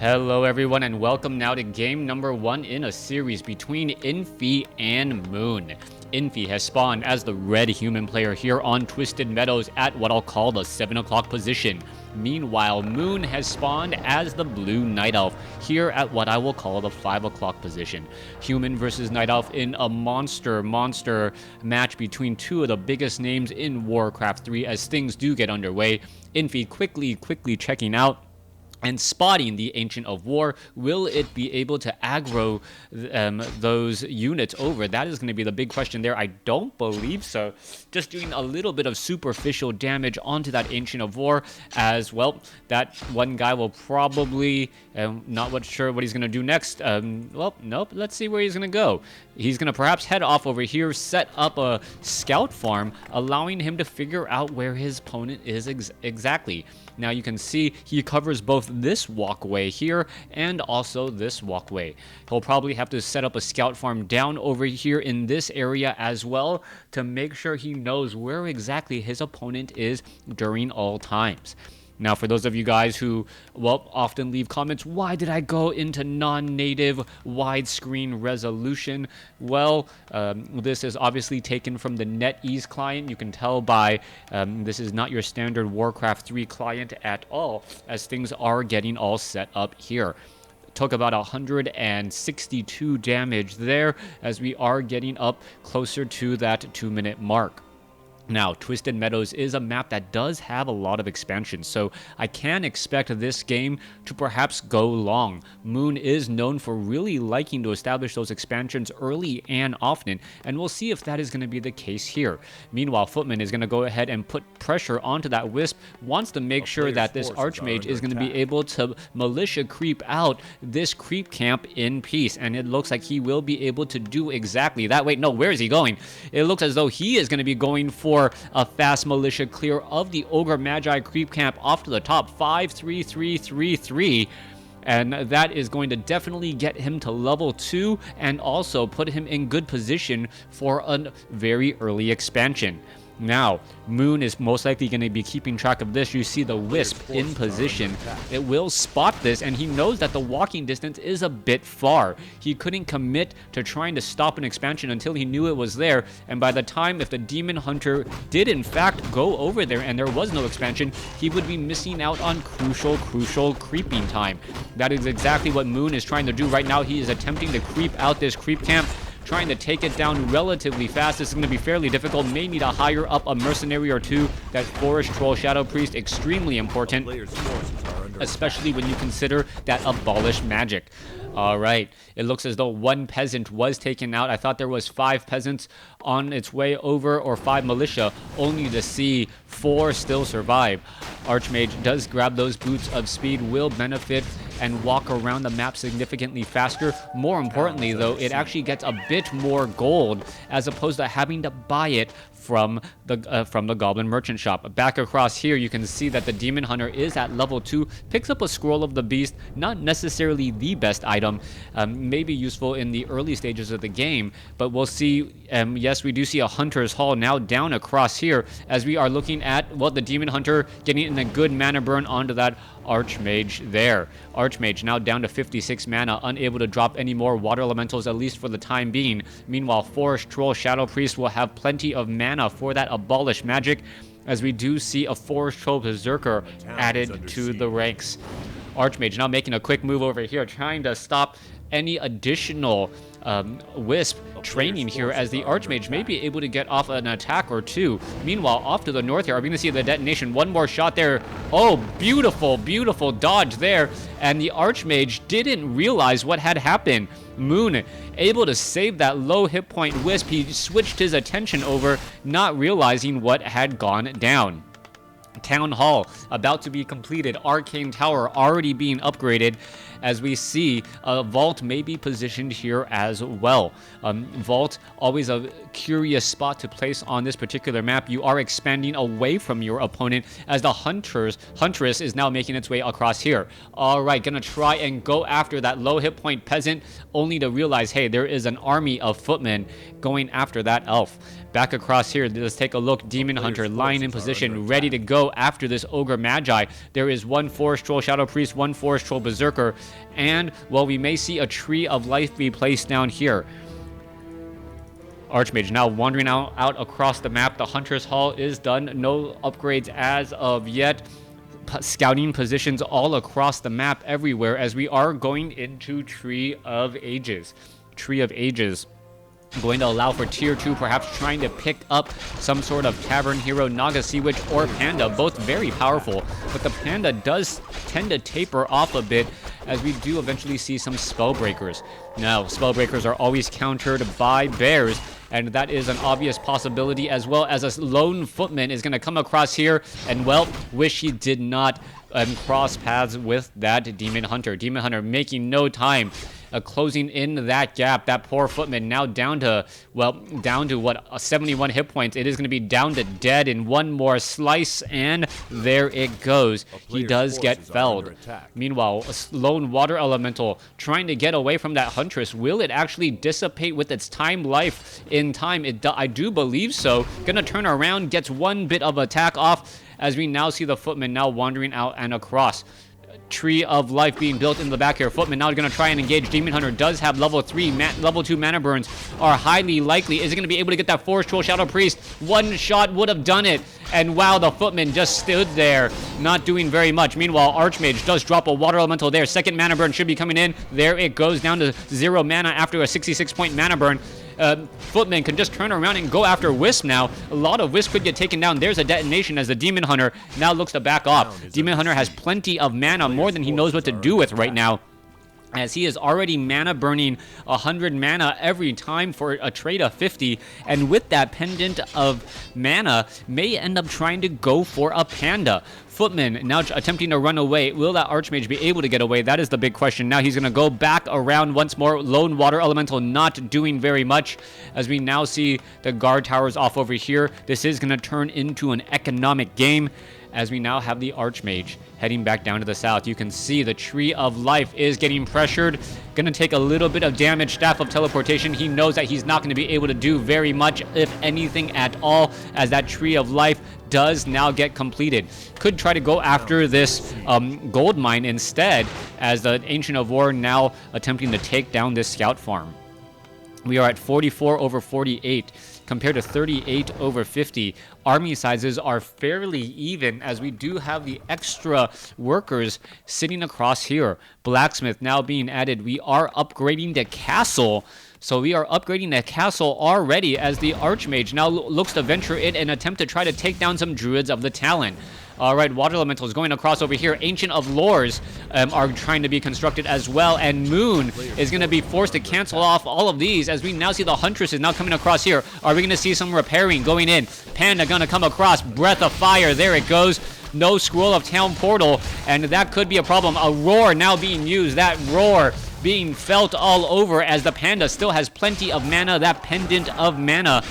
Hello everyone and welcome now to game number 1 in a series between Infi and Moon. Infi has spawned as the red human player here on Twisted Meadows at what I'll call the 7 o'clock position. Meanwhile, Moon has spawned as the blue Night Elf here at what I will call the 5 o'clock position. Human versus Night Elf in a monster match between two of the biggest names in WarCraft 3 as things do get underway. Infi quickly checking out and spotting the Ancient of War. Will it be able to aggro those units over? That is going to be the big question there. I don't believe so. Just doing a little bit of superficial damage onto that Ancient of War, as well, that one guy will probably, not sure what he's going to do next. Well, nope, let's see where he's going to go. He's going to perhaps head off over here, set up a scout farm, allowing him to figure out where his opponent is exactly. Now you can see he covers both this walkway here and also this walkway. He'll probably have to set up a scout farm down over here in this area as well to make sure he knows where exactly his opponent is during all times. Now, for those of you guys who, well, often leave comments, why did I go into non-native widescreen resolution? Well, this is obviously taken from the NetEase client. You can tell by this is not your standard WarCraft 3 client at all, as things are getting all set up here. Took about 162 damage there, as we are getting up closer to that 2-minute mark. Now, Twisted Meadows is a map that does have a lot of expansion, so I can expect this game to perhaps go long. Moon is known for really liking to establish those expansions early and often, and we'll see if that is going to be the case here. Meanwhile, Footman is going to go ahead and put pressure onto that Wisp, wants to make sure that this Archmage is going to be able to militia creep out this creep camp in peace, and it looks like he will be able to do exactly that. Wait, no, where is he going? It looks as though he is going to be going for a fast militia clear of the Ogre Magi creep camp off to the top. 5-3-3-3-3. And that is going to definitely get him to level 2 and also put him in good position for a very early expansion. Now, Moon is most likely going to be keeping track of this. You see the Wisp in position. It will spot this, and he knows that the walking distance is a bit far. He couldn't commit to trying to stop an expansion until he knew it was there, and by the time if the Demon Hunter did in fact go over there and there was no expansion, he would be missing out on crucial creeping time. That is exactly what Moon is trying to do right now. He is attempting to creep out this creep camp, trying to take it down relatively fast. This is going to be fairly difficult. May need to hire up a mercenary or two. That Forest Troll Shadow Priest, extremely important, especially when you consider that abolished magic. Alright, it looks as though one peasant was taken out. I thought there was 5 peasants on its way over, or 5 militia, only to see 4 still survive. Archmage does grab those boots of speed, will benefit and walk around the map significantly faster. More importantly though, it actually gets a bit more gold as opposed to having to buy it from the Goblin Merchant Shop. Back across here, you can see that the Demon Hunter is at level 2, picks up a Scroll of the Beast, not necessarily the best item, maybe useful in the early stages of the game, but we'll see. Yes, we do see a Hunter's Hall now down across here, as we are looking at, well, the Demon Hunter getting in a good mana burn onto that Archmage there. Archmage now down to 56 mana, unable to drop any more water elementals, at least for the time being. Meanwhile, Forest Troll Shadow Priest will have plenty of mana for that abolished magic, as we do see a Forest Troll Berserker added to the ranks. Archmage now making a quick move over here, trying to stop any additional Wisp training here, as the Archmage may be able to get off an attack or two. Meanwhile, off to the north here, are we going to see the detonation? One more shot there. Oh, beautiful dodge there. And the Archmage didn't realize what had happened. Moon able to save that low hit point Wisp. He switched his attention over, not realizing what had gone down. Town Hall about to be completed. Arcane Tower already being upgraded, as we see a Vault may be positioned here as well. Vault, always a curious spot to place on this particular map. You are expanding away from your opponent, as the Huntress is now making its way across here. Alright, gonna try and go after that low hit point peasant, only to realize, hey, there is an army of footmen going after that elf. Back across here, let's take a look. Demon Hunter lying in position, ready to go after this Ogre Magi. There is one Forest Troll Shadow Priest, one Forest Troll Berserker, and, well, we may see a Tree of Life be placed down here. Archmage now wandering out across the map. The Hunter's Hall is done. No upgrades as of yet. Scouting positions all across the map everywhere as we are going into Tree of Ages. Tree of Ages going to allow for tier 2, perhaps trying to pick up some sort of Tavern Hero, Naga Sea Witch, or Panda, both very powerful, but the Panda does tend to taper off a bit as we do eventually see some Spellbreakers. Now, Spellbreakers are always countered by bears, and that is an obvious possibility, as well as a lone footman is going to come across here, and, well, wish he did not cross paths with that Demon Hunter. Demon Hunter making no time. Closing in that gap. That poor footman now down to, well, down to what, 71 hit points. It is going to be down to dead in one more slice, and there it goes. He does get felled. Meanwhile, a lone water elemental trying to get away from that huntress. Will it actually dissipate with its time life in time? I do believe so. Gonna turn around, gets one bit of attack off as we now see the footman now wandering out and across. Tree of Life being built in the back here. Footman now going to try and engage. Demon Hunter does have level 3. Level 2 mana burns are highly likely. Is it going to be able to get that Forest Troll Shadow Priest? One shot would have done it. And wow, the Footman just stood there, not doing very much. Meanwhile, Archmage does drop a Water Elemental there. Second mana burn should be coming in. There it goes, down to 0 mana after a 66-point mana burn. Footman can just turn around and go after Wisp now. A lot of Wisp could get taken down. There's a detonation as the Demon Hunter now looks to back off. Demon Hunter has plenty of mana, more than he knows what to do with right now, as he is already mana burning 100 mana every time for a trade of 50, and with that pendant of mana, may end up trying to go for a Panda. Footman now attempting to run away. Will that Archmage be able to get away? That is the big question. Now he's going to go back around once more. Lone Water Elemental not doing very much, as we now see the guard towers off over here. This is going to turn into an economic game, as we now have the Archmage heading back down to the south. You can see the Tree of Life is getting pressured. Going to take a little bit of damage. Staff of Teleportation. He knows that he's not going to be able to do very much, if anything at all, as that Tree of Life does now get completed. Could try to go after this gold mine instead, as the Ancient of War now attempting to take down this scout farm. We are at 44 over 48 compared to 38 over 50. Army sizes are fairly even, as we do have the extra workers sitting across here. Blacksmith now being added. We are upgrading the castle. So we are upgrading the castle already, as the Archmage now looks to venture in and attempt to try to take down some Druids of the Talon. All right, Water Elementals going across over here. Ancient of Lores are trying to be constructed as well, and Moon is going to be forced to cancel off all of these, as we now see the Huntress is now coming across here. Are we going to see some repairing going in? Panda going to come across. Breath of Fire. There it goes. No Scroll of Town Portal, and that could be a problem. A Roar now being used. That Roar being felt all over, as the Panda still has plenty of mana. That Pendant of Mana,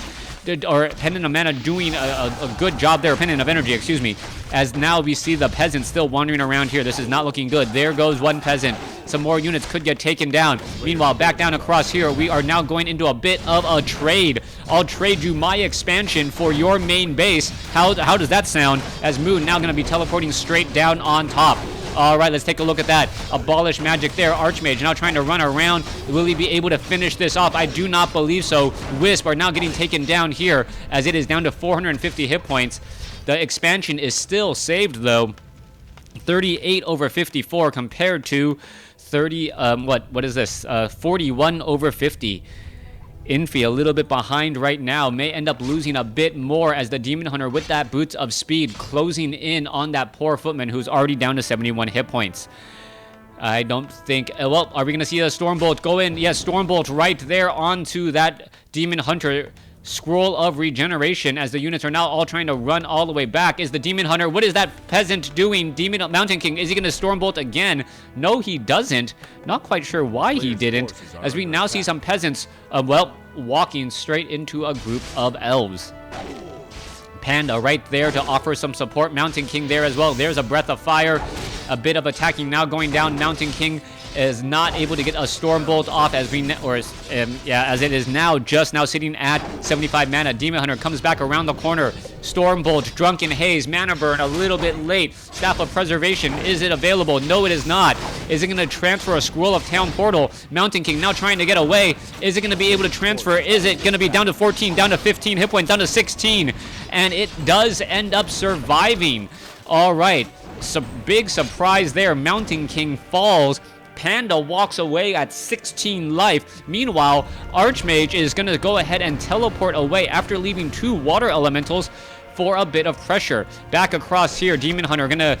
or Pendant of Mana, doing a good job there. Pendant of Energy, excuse me. As now we see the peasants still wandering around here. This is not looking good. There goes one peasant. Some more units could get taken down. Meanwhile, back down across here, we are now going into a bit of a trade. I'll trade you my expansion for your main base. How does that sound? As Moon now going to be teleporting straight down on top. All right, let's take a look at that. Abolish magic there. Archmage now trying to run around. Will he be able to finish this off? I do not believe so. Wisp are now getting taken down here, as it is down to 450 hit points. The expansion is still saved, though. 38 over 54 compared to 30, what is this? 41 over 50. Infi a little bit behind right now, may end up losing a bit more, as the Demon Hunter with that Boots of Speed closing in on that poor footman who's already down to 71 hit points. I don't think, well, are we going to see a Stormbolt go in? Yes, Stormbolt right there onto that Demon Hunter. Scroll of Regeneration, as the units are now all trying to run all the way back. Is the Demon Hunter, what is that peasant doing? Mountain King, is he going to Stormbolt again? No, he doesn't. Not quite sure why he didn't, as we now see some peasants, well, walking straight into a group of elves. Panda right there to offer some support. Mountain King there as well. There's a Breath of Fire. A bit of attacking now going down. Mountain King is not able to get a Stormbolt off as as it is now just now sitting at 75 mana. Demon Hunter comes back around the corner. Stormbolt, Drunken Haze, Mana Burn a little bit late. Staff of Preservation, is it available? No, it is not. Is it going to transfer a Scroll of Town Portal? Mountain King now trying to get away. Is it going to be able to transfer? Is it going to be down to 14, down to 15 hit points, down to 16? And it does end up surviving. All right. Big surprise there. Mountain King falls. Panda walks away at 16 life. Meanwhile, Archmage is going to go ahead and teleport away after leaving 2 water elementals for a bit of pressure. Back across here, Demon Hunter going to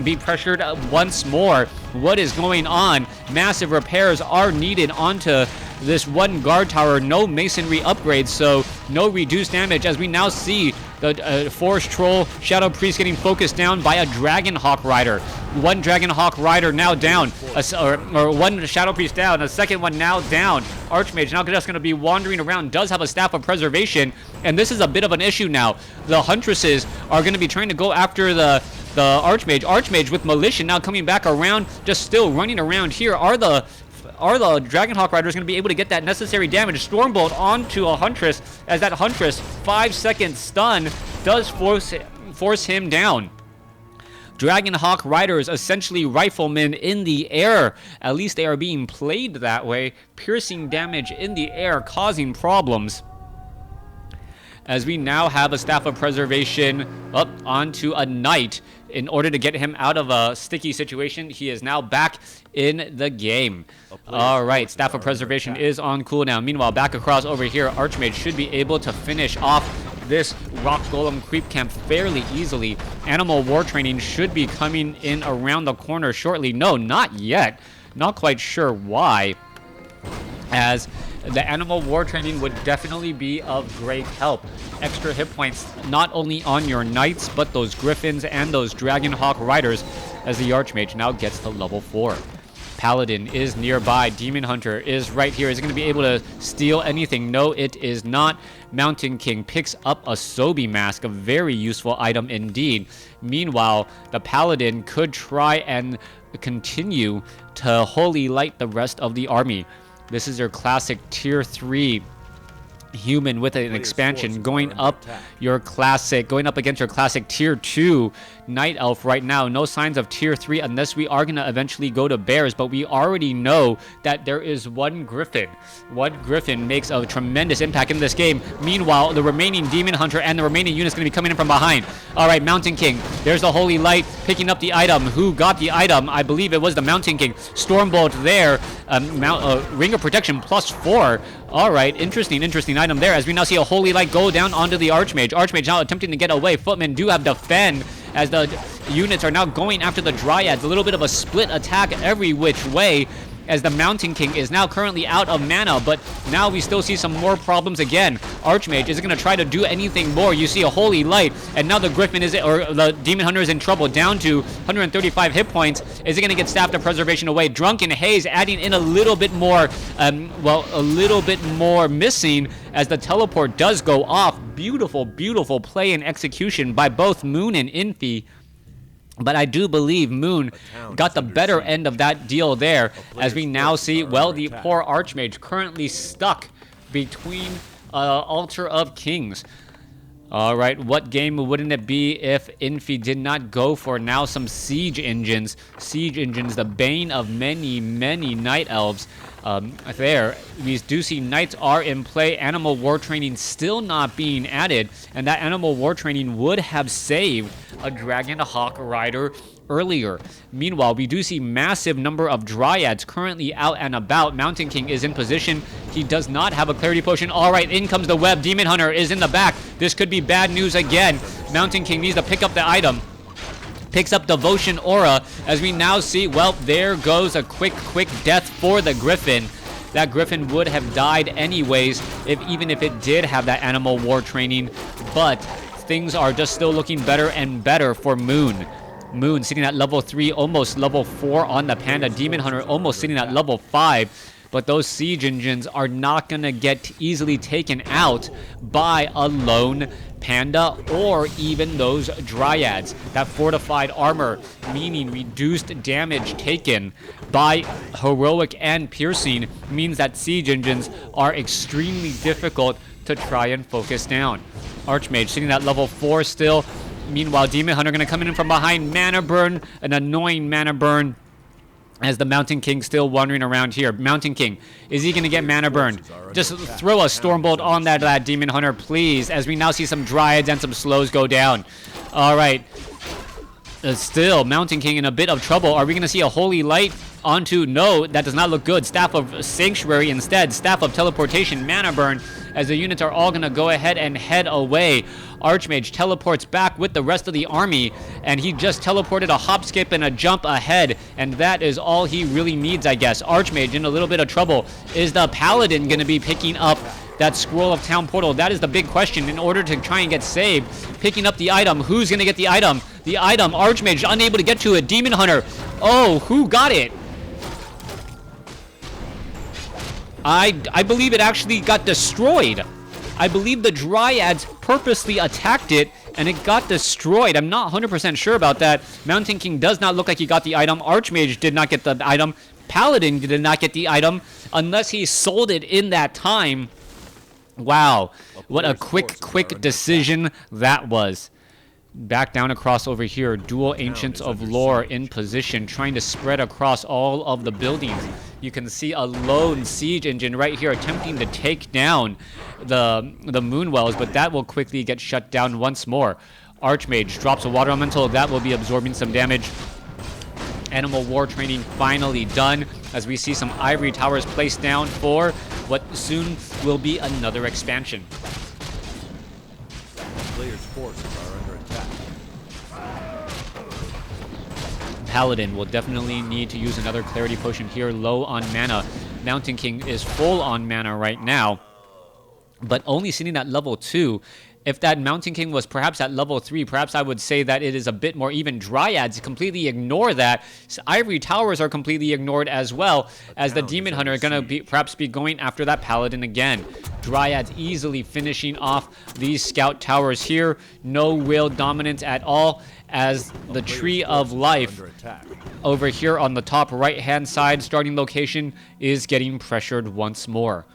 be pressured once more. What is going on? Massive repairs are needed onto this one guard tower. No masonry upgrades, so no reduced damage as we now see the Forest Troll Shadow Priest getting focused down by a Dragonhawk Rider. One Dragonhawk Rider now down, or one Shadow Priest down, a second one now down. Archmage now just going to be wandering around, does have a Staff of Preservation, and this is a bit of an issue now. The Huntresses are going to be trying to go after the Archmage. Archmage with Militia now coming back around, just still running around here. Are the Dragonhawk Riders going to be able to get that necessary damage? Stormbolt onto a Huntress, as that Huntress 5-second stun does force him down. Dragonhawk Riders, essentially riflemen in the air. At least they are being played that way. Piercing damage in the air, causing problems. As we now have a Staff of Preservation up onto a Knight. In order to get him out of a sticky situation, he is now back in the game. All right, Staff of Preservation is on cooldown. Meanwhile, back across over here, Archmage should be able to finish off this Rock Golem creep camp fairly easily. Animal War Training should be coming in around the corner shortly. No, not yet. Not quite sure why, as the Animal War Training would definitely be of great help. Extra hit points not only on your Knights, but those Griffins and those Dragonhawk Riders, as the Archmage now gets to level 4. Paladin is nearby. Demon Hunter is right here. Is it going to be able to steal anything? No, it is not. Mountain King picks up a Sobi Mask, a very useful item indeed. Meanwhile, the Paladin could try and continue to Holy Light the rest of the army. This is your classic tier 3 human with an expansion going up against your classic tier 2 Night Elf right now. No signs of tier 3 unless we are going to eventually go to bears, but we already know that there is one Griffin. One Griffin makes a tremendous impact in this game. Meanwhile, the remaining Demon Hunter and the remaining units going to be coming in from behind. All right, Mountain King. There's the Holy Light picking up the item. Who got the item? I believe it was the Mountain King. Stormbolt there. Ring of Protection +4. All right, interesting item there, as we now see a Holy Light go down onto the Archmage. Archmage now attempting to get away. Footmen do have Defend, as the units are now going after the Dryads. A little bit of a split attack every which way, as the Mountain King is now currently out of mana, but now we still see some more problems again. Archmage isn't going to try to do anything more. You see a Holy Light, and now the Griffin the Demon Hunter is in trouble, down to 135 hit points. Is it going to get Staff of Preservation away? Drunken Haze adding in a little bit more, missing, as the teleport does go off. Beautiful play and execution by both Moon and Infi. But I do believe Moon got the better end of that deal there, as we now see, well, the poor Archmage currently stuck between Altar of Kings. All right, what game wouldn't it be if Infi did not go for now some Siege Engines? Siege Engines, the bane of many Night Elves. There, we do see Knights are in play. Animal War Training still not being added, and that Animal War Training would have saved a Dragonhawk Rider earlier. Meanwhile, we do see massive number of Dryads currently out and about. Mountain King is in position. He does not have a Clarity Potion. All right, in comes the web. Demon Hunter is in the back. This could be bad news again. Mountain King needs to pick up the item. Picks up Devotion Aura, as we now see, well, there goes a quick death for the Griffin. That Griffin would have died anyways, even if it did have that Animal War Training, but things are just still looking better and better for Moon. Moon sitting at level 3, almost level 4 on the Panda. Demon Hunter almost sitting at level 5. But those Siege Engines are not going to get easily taken out by a lone Panda, or even those Dryads. That fortified armor, meaning reduced damage taken by heroic and piercing, means that siege engines are extremely difficult to try and focus down. Archmage sitting at level 4 still. Meanwhile, Demon Hunter going to come in from behind. Mana burn, an annoying mana burn, as the Mountain King still wandering around here. Mountain King, is he going to get mana burned? Just throw a Stormbolt on that Demon Hunter, please, as we now see some Dryads and some slows go down. All right. Still, Mountain King in a bit of trouble. Are we going to see a Holy Light onto? No, that does not look good. Staff of Sanctuary instead. Staff of Teleportation, mana burn, as the units are all going to go ahead and head away. Archmage teleports back with the rest of the army, and he just teleported a hop, skip, and a jump ahead, and that is all he really needs, I guess. Archmage in a little bit of trouble. Is the Paladin going to be picking up that Scroll of Town Portal? That is the big question in order to try and get saved. Picking up the item. Who's going to get the item? The item. Archmage unable to get to it. Demon Hunter. Oh, who got it? I believe it actually got destroyed. I believe the Dryads purposely attacked it and it got destroyed. I'm not 100% sure about that. Mountain King does not look like he got the item. Archmage did not get the item. Paladin did not get the item unless he sold it in that time. Wow, what a quick decision that was. Back down across over here, dual Ancients of Lore in position, trying to spread across all of the buildings. You can see a lone siege engine right here attempting to take down the Moonwells, but that will quickly get shut down once more. Archmage drops a Water Elemental. That will be absorbing some damage. Animal War training finally done, as we see some Ivory Towers placed down for what soon will be another expansion. Players' forces are under attack. Paladin will definitely need to use another Clarity Potion here, low on mana. Mountain King is full on mana right now, but only sitting at level 2. If that Mountain King was perhaps at level 3, perhaps I would say that it is a bit more even. Dryads completely ignore that. So Ivory Towers are completely ignored as well, as the Demon Hunter are going to perhaps be going after that Paladin again. Dryads easily finishing off these Scout Towers here. No real dominance at all, as the Tree of Life over here on the top right-hand side starting location is getting pressured once more.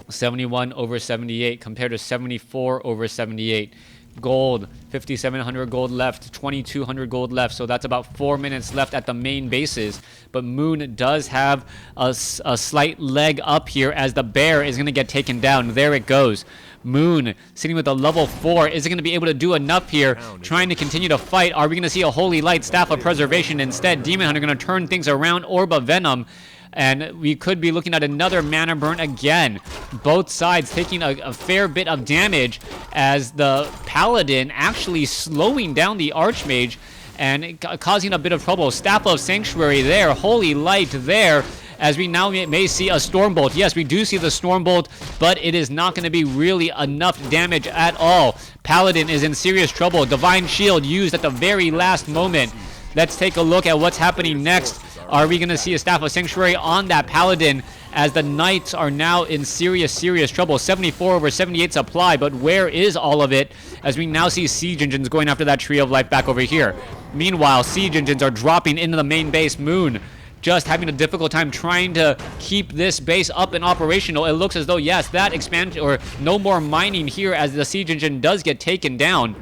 71 over 78 compared to 74 over 78. Gold, 5,700 gold left, 2,200 gold left, so that's about 4 minutes left at the main bases. But Moon does have a slight leg up here, as the bear is going to get taken down. There it goes. Moon sitting with a level 4. Is it going to be able to do enough here, trying to continue to fight? Are we going to see a Holy Light, Staff of Preservation instead? Demon Hunter going to turn things around. Orb of Venom. And we could be looking at another mana burn again. Both sides taking a fair bit of damage, as the Paladin actually slowing down the Archmage and causing a bit of trouble. Staff of Sanctuary there. Holy Light there, as we now may see a Stormbolt. Yes, we do see the Stormbolt, but it is not going to be really enough damage at all. Paladin is in serious trouble. Divine Shield used at the very last moment. Let's take a look at what's happening next. Are we going to see a Staff of Sanctuary on that Paladin, as the Knights are now in serious trouble? 74 over 78 supply, but where is all of it, as we now see Siege Engines going after that Tree of Life back over here? Meanwhile, Siege Engines are dropping into the main base. Moon just having a difficult time trying to keep this base up and operational. It looks as though, yes, that expansion, or no more mining here, as the Siege Engine does get taken down.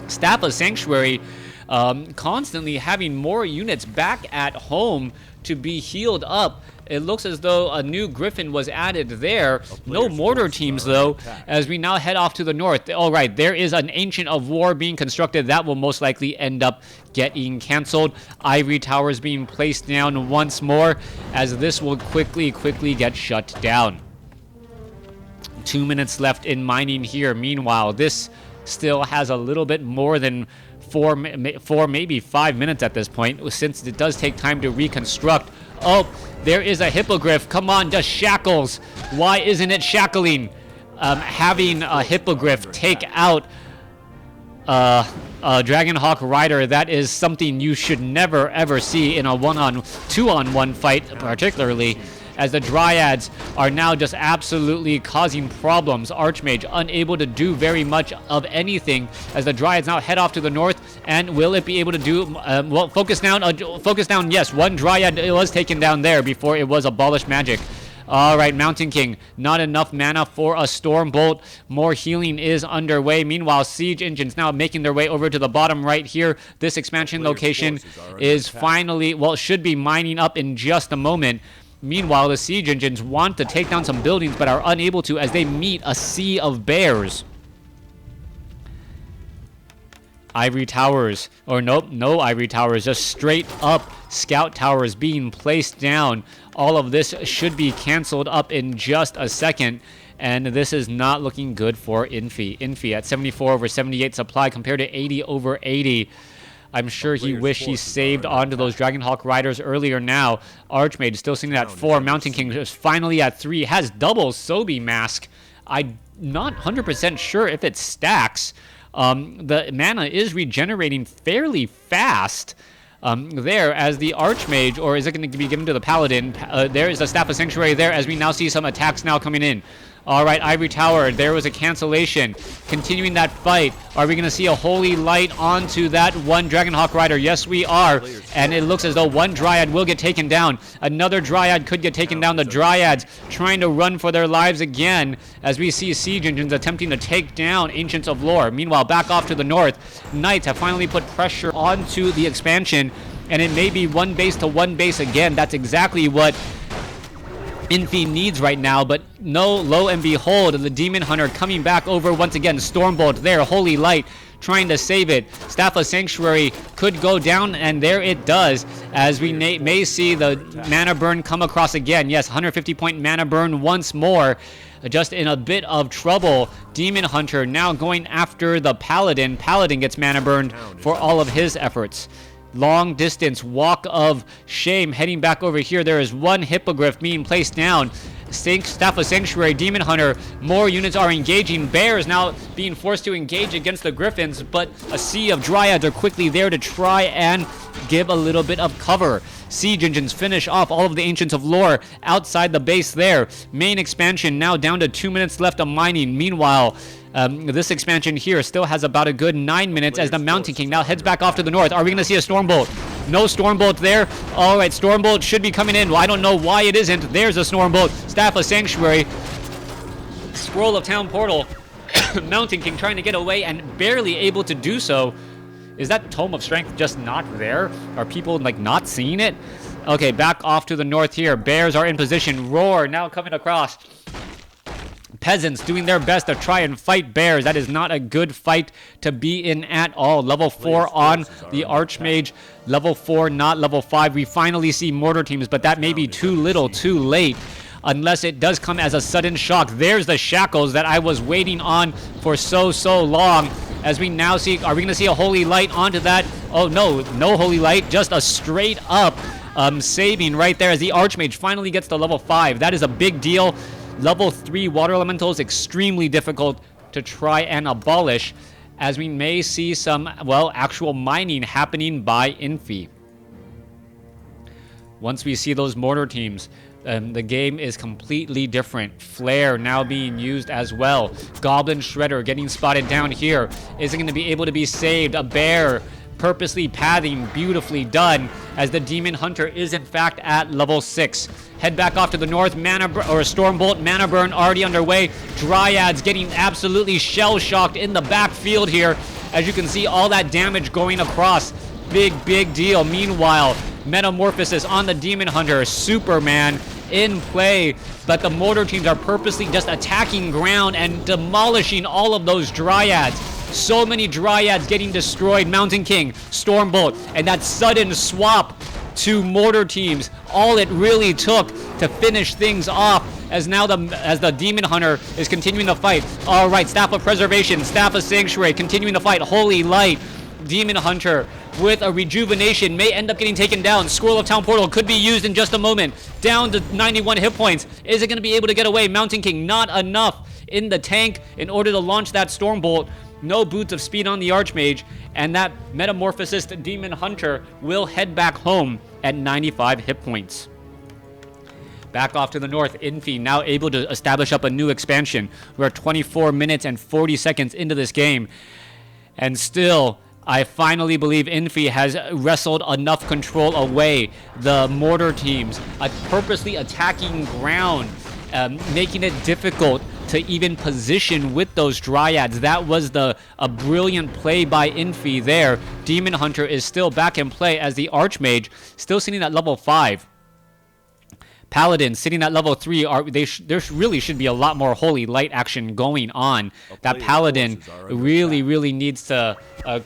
Staff of Sanctuary constantly having more units back at home to be healed up. It looks as though a new Griffin was added there. No mortar teams, though, as we now head off to the north. All right, there is an Ancient of War being constructed. That will most likely end up getting canceled. Ivory Towers being placed down once more, as this will quickly get shut down. 2 minutes left in mining here. Meanwhile, this still has a little bit more than four, maybe 5 minutes at this point, since it does take time to reconstruct. Oh, there is a Hippogriff. Come on, just shackles. Why isn't it shackling? Having a Hippogriff take out a Dragonhawk Rider, that is something you should never ever see in a 2-on-1 fight, particularly, as the Dryads are now just absolutely causing problems. Archmage unable to do very much of anything as the Dryads now head off to the north. And will it be able to do, well, focus down, yes, one Dryad was taken down there before it was abolished magic. All right, Mountain King, not enough mana for a Storm Bolt. More healing is underway. Meanwhile, Siege Engines now making their way over to the bottom right here. This expansion location is finally, well, should be mining up in just a moment. Meanwhile, the Siege Engines want to take down some buildings but are unable to as they meet a sea of bears. Ivory towers, or nope, no ivory towers, just straight up scout towers being placed down. All of this should be canceled up in just a second, and this is not looking good for Infi. Infi at 74 over 78 supply compared to 80 over 80. I'm sure he wished he saved onto those Dragonhawk Riders earlier now. Archmage still sitting at 4. Mountain King is finally at 3. Has double Sobi Mask. I'm not 100% sure if it stacks. The mana is regenerating fairly fast there as the Archmage, or is it going to be given to the Paladin? There is a Staff of Sanctuary there as we now see some attacks now coming in. All right, Ivory Tower, there was a cancellation. Continuing that fight, are we going to see a Holy Light onto that one Dragonhawk Rider? Yes, we are. And it looks as though one Dryad will get taken down. Another Dryad could get taken down. The Dryads trying to run for their lives again as we see Siege Engines attempting to take down Ancients of Lore. Meanwhile, back off to the north, Knights have finally put pressure onto the expansion, and it may be one base to one base again. That's exactly what Infi needs right now, but no, lo and behold, the Demon Hunter coming back over once again. Stormbolt there, Holy Light trying to save it. Staff of Sanctuary could go down, and there it does, as we may see the mana burn come across again. Yes, 150 point mana burn once more. Just in a bit of trouble. Demon Hunter now going after the Paladin. Paladin gets mana burned for all of his efforts. Long distance walk of shame heading back over here. There is one Hippogriff being placed down. Staff of Sanctuary, Demon Hunter, more units are engaging. Bears now being forced to engage against the Griffins, but a sea of Dryads are quickly there to try and give a little bit of cover. Siege Engines finish off all of the Ancients of Lore outside the base there. Main expansion now down to 2 minutes left of mining. Meanwhile, this expansion here still has about a good 9 minutes as the Mountain King now heads back off to the north. Are we going to see a Stormbolt? No Stormbolt there. All right, Stormbolt should be coming in. Well, I don't know why it isn't. There's a Stormbolt. Staff of Sanctuary. Scroll of Town Portal. Mountain King trying to get away and barely able to do so. Is that Tome of Strength just not there? Are people, like, not seeing it? Okay, back off to the north here. Bears are in position. Roar now coming across. Peasants doing their best to try and fight bears. That is not a good fight to be in at all. Level 4 on the Archmage. Level 4, not level 5. We finally see mortar teams, but that may be too little, too late. Unless it does come as a sudden shock. There's the shackles that I was waiting on for so long. As we now see, are we going to see a Holy Light onto that? Oh, no, no Holy Light. Just a straight up saving right there as the Archmage finally gets to level 5. That is a big deal. Level 3 water elementals extremely difficult to try and abolish, as we may see some, well, actual mining happening by Infi. Once we see those mortar teams, the game is completely different. Flare now being used as well. Goblin Shredder getting spotted down here. Is it going to be able to be saved? A bear purposely pathing, beautifully done, as the Demon Hunter is in fact at level 6. Head back off to the north. Stormbolt mana burn already underway. Dryads getting absolutely shell-shocked in the backfield here. As you can see, all that damage going across. Big deal. Meanwhile, Metamorphosis on the Demon Hunter. Superman in play, but the mortar teams are purposely just attacking ground and demolishing all of those Dryads. So many Dryads getting destroyed. Mountain King, Stormbolt, and that sudden swap to mortar teams. All it really took to finish things off, as now the Demon Hunter is continuing the fight. All right, Staff of Preservation, Staff of Sanctuary continuing the fight. Holy Light, Demon Hunter with a rejuvenation may end up getting taken down. Scroll of Town Portal could be used in just a moment. Down to 91 hit points. Is it going to be able to get away? Mountain King not enough in the tank in order to launch that Stormbolt. No boots of speed on the Archmage, and that Metamorphosis Demon Hunter will head back home at 95 hit points. Back off to the north, Infi now able to establish up a new expansion. We're 24 minutes and 40 seconds into this game. And still, I finally believe Infi has wrestled enough control away. The mortar teams purposely attacking ground, making it difficult to even position with those dryads. That was a brilliant play by Infi there. Demon Hunter is still back in play as the Archmage, still sitting at level 5. Paladin sitting at level 3. There really should be a lot more holy light action going on. That Paladin really needs to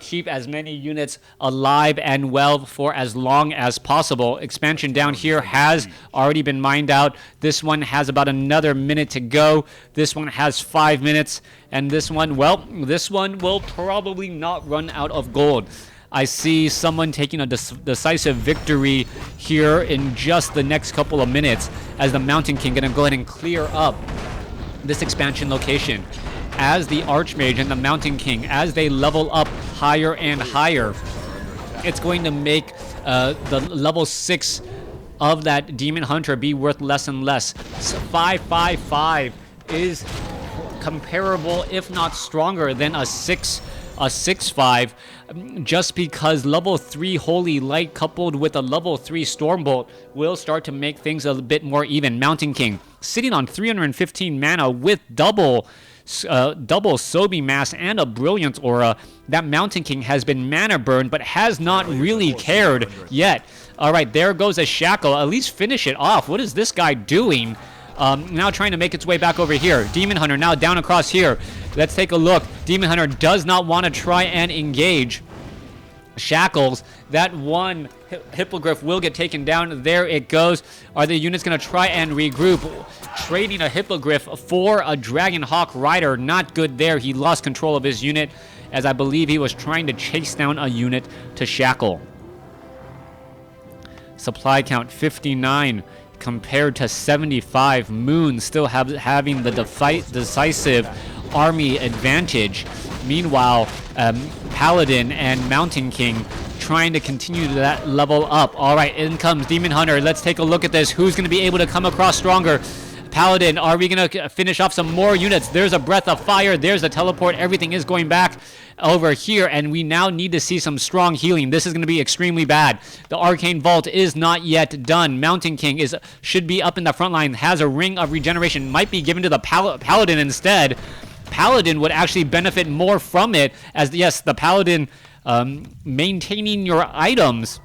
keep as many units alive and well for as long as possible. Expansion down here has already been mined out. This one has about another minute to go. This one has 5 minutes. And this one, well, this one will probably not run out of gold. I see someone taking a decisive victory here in just the next couple of minutes as the Mountain King going to go ahead and clear up this expansion location. As the Archmage and the Mountain King, as they level up higher and higher, it's going to make the level 6 of that Demon Hunter be worth less and less. So 555 is comparable, if not stronger, than a 6.5, just because level 3 Holy Light coupled with a level 3 Stormbolt will start to make things a bit more even. Mountain King sitting on 315 mana with double Sobi Mass and a Brilliant Aura. That Mountain King has been mana burned but has not really cared yet. Alright, there goes a Shackle. At least finish it off. What is this guy doing? Now trying to make its way back over here. Demon Hunter now down across here. Let's take a look. Demon Hunter does not want to try and engage. Shackles, that one Hippogriff will get taken down. There it goes. Are the units going to try and regroup? Trading a Hippogriff for a Dragonhawk Rider. Not good there. He lost control of his unit, as I believe he was trying to chase down a unit to shackle. Supply count 59 compared to 75. Moon still having the decisive army advantage. Meanwhile, Paladin and Mountain King trying to continue that level up. All right, in comes Demon Hunter. Let's take a look at this. Who's going to be able to come across stronger? Paladin, are we going to finish off some more units? There's a Breath of Fire. There's a teleport. Everything is going back over here, and we now need to see some strong healing. This is going to be extremely bad. The Arcane Vault is not yet done. Mountain King should be up in the front line, has a Ring of Regeneration, might be given to the Paladin instead. Paladin would actually benefit more from it, as yes, the Paladin maintaining your items.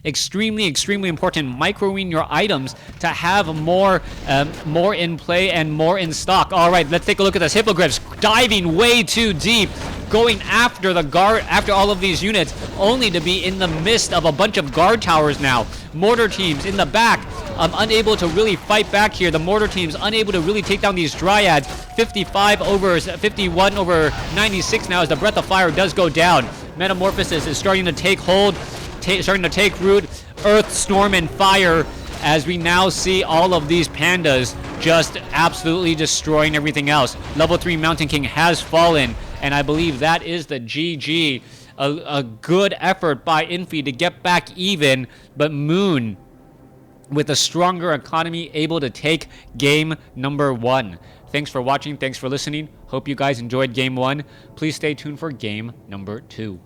Extremely important. Microing your items to have more in play and more in stock. All right, let's take a look at this. Hippogriffs diving way too deep, going after the guard, after all of these units, only to be in the midst of a bunch of guard towers now. Mortar teams in the back, unable to really fight back here. The mortar teams unable to really take down these dryads. 51 over 96 now as the Breath of Fire does go down. Metamorphosis is starting to take hold. Starting to take root. Earth, Storm, and Fire, as we now see all of these pandas just absolutely destroying everything else. Level 3 Mountain King has fallen, and I believe that is the GG. A good effort by Infi to get back even, but Moon, with a stronger economy, able to take game number 1. Thanks for watching. Thanks for listening. Hope you guys enjoyed game 1. Please stay tuned for game number 2.